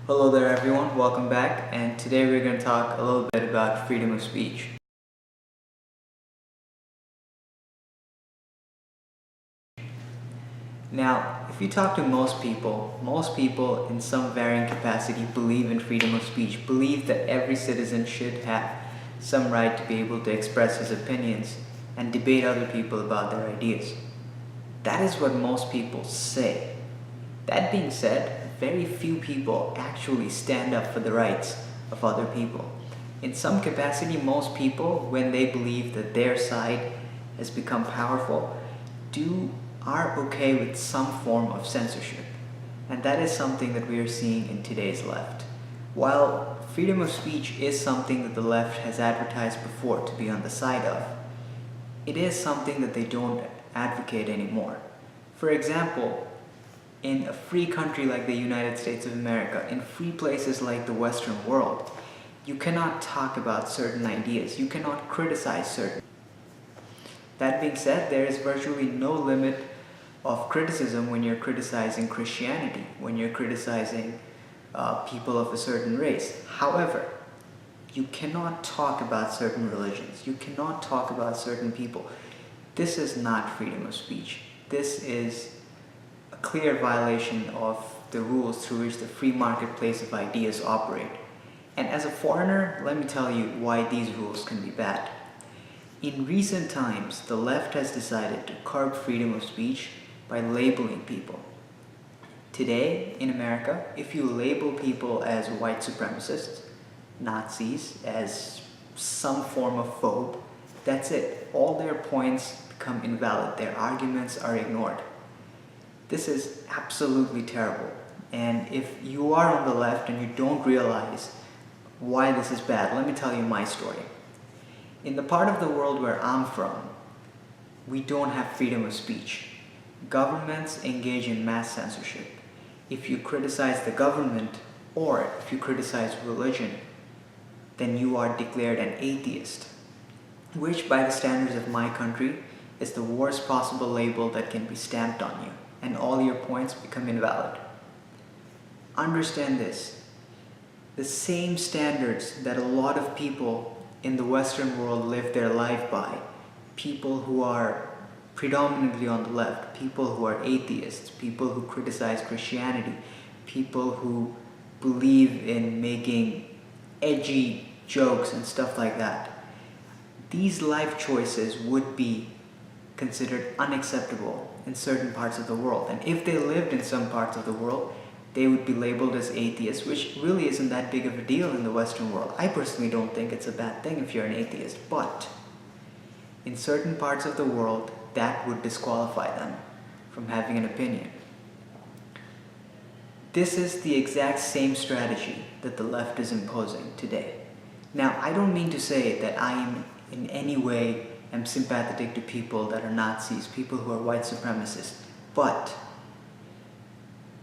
Hello there everyone, welcome back, and today we're going to talk a little bit about freedom of speech. Now, if you talk to most people in some varying capacity believe in freedom of speech, believe that every citizen should have some right to be able to express his opinions and debate other people about their ideas. That is what most people say. That being said, very few people actually stand up for the rights of other people. In some capacity, most people, when they believe that their side has become powerful, are okay with some form of censorship. And that is something that we are seeing in today's left. While freedom of speech is something that the left has advertised before to be on the side of, it is something that they don't advocate anymore. For example, in a free country like the United States of America, in free places like the Western world, you cannot talk about certain ideas, you cannot criticize certain. That being said, there is virtually no limit of criticism when you're criticizing Christianity, when you're criticizing people of a certain race. However, you cannot talk about certain religions, you cannot talk about certain people. This is not freedom of speech. This is a clear violation of the rules through which the free marketplace of ideas operate. And as a foreigner, let me tell you why these rules can be bad. In recent times, the left has decided to curb freedom of speech by labeling people. Today, in America, if you label people as white supremacists, Nazis, as some form of phobe, that's it. All their points become invalid. Their arguments are ignored. This is absolutely terrible. And if you are on the left and you don't realize why this is bad, let me tell you my story. In the part of the world where I'm from, we don't have freedom of speech. Governments engage in mass censorship. If you criticize the government or if you criticize religion, then you are declared an atheist, which by the standards of my country is the worst possible label that can be stamped on you, and all your points become invalid. Understand this. The same standards that a lot of people in the Western world live their life by, people who are predominantly on the left, people who are atheists, people who criticize Christianity, people who believe in making edgy jokes and stuff like that. These life choices would be considered unacceptable in certain parts of the world. And if they lived in some parts of the world, they would be labeled as atheists, which really isn't that big of a deal in the Western world. I personally don't think it's a bad thing if you're an atheist, but in certain parts of the world, that would disqualify them from having an opinion. This is the exact same strategy that the left is imposing today. Now, I don't mean to say that I am in any way am sympathetic to people that are Nazis, people who are white supremacists, but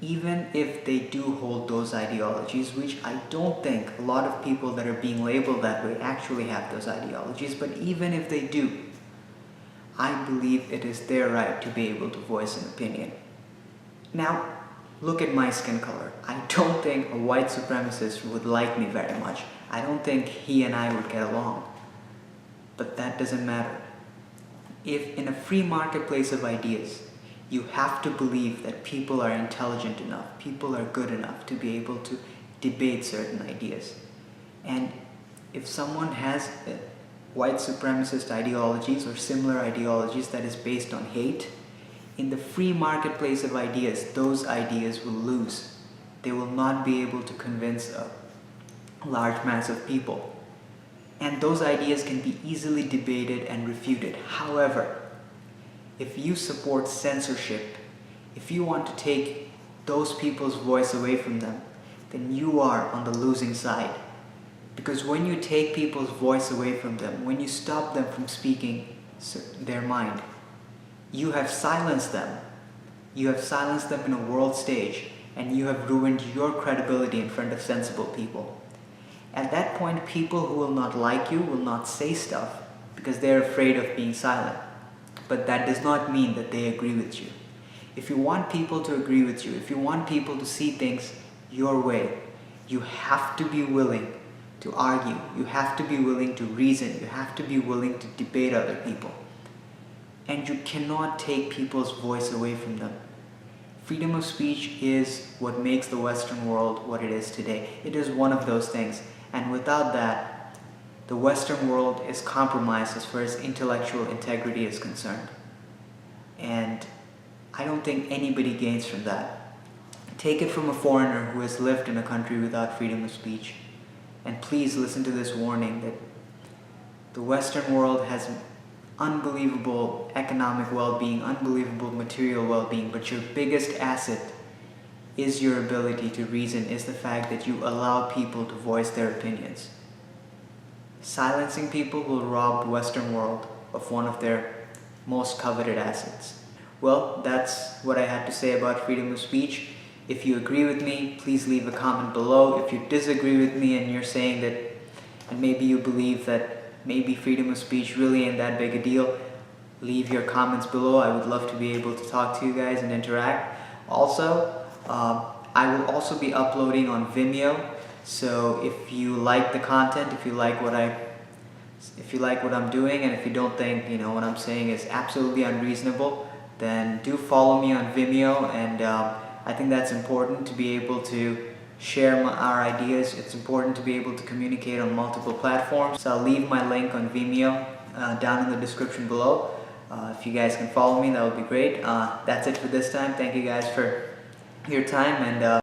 even if they do hold those ideologies, which I don't think a lot of people that are being labeled that way actually have those ideologies, but even if they do, I believe it is their right to be able to voice an opinion. Now, look at my skin color. I don't think a white supremacist would like me very much. I don't think he and I would get along. But that doesn't matter. If in a free marketplace of ideas, you have to believe that people are intelligent enough, people are good enough to be able to debate certain ideas. And if someone has white supremacist ideologies or similar ideologies that is based on hate, in the free marketplace of ideas, those ideas will lose. They will not be able to convince a large mass of people. And those ideas can be easily debated and refuted. However, if you support censorship, if you want to take those people's voice away from them, then you are on the losing side. Because when you take people's voice away from them, when you stop them from speaking their mind, you have silenced them. You have silenced them in a world stage, and you have ruined your credibility in front of sensible people. At that point, people who will not like you will not say stuff because they're afraid of being silent. But that does not mean that they agree with you. If you want people to agree with you, if you want people to see things your way, You have to be willing to argue. You have to be willing to reason. You have to be willing to debate other people. And you cannot take people's voice away from them. Freedom of speech is what makes the Western world what it is today. It is one of those things. And without that, the Western world is compromised as far as intellectual integrity is concerned. And I don't think anybody gains from that. Take it from a foreigner who has lived in a country without freedom of speech. And please listen to this warning that the Western world has unbelievable economic well-being, unbelievable material well-being, but your biggest asset is your ability to reason, is the fact that you allow people to voice their opinions. Silencing people will rob the Western world of one of their most coveted assets. Well, that's what I had to say about freedom of speech. If you agree with me, please leave a comment below. If you disagree with me and you're saying that, and maybe you believe that maybe freedom of speech really ain't that big a deal, leave your comments below. I would love to be able to talk to you guys and interact. Also, I will also be uploading on Vimeo. So if you like the content, if you like what I'm doing, and if you don't think what I'm saying is absolutely unreasonable, then do follow me on Vimeo. And I think that's important, to be able to share our ideas. It's important to be able to communicate on multiple platforms. So I'll leave my link on Vimeo down in the description below. If you guys can follow me, that would be great. That's it for this time. Thank you guys for your time, and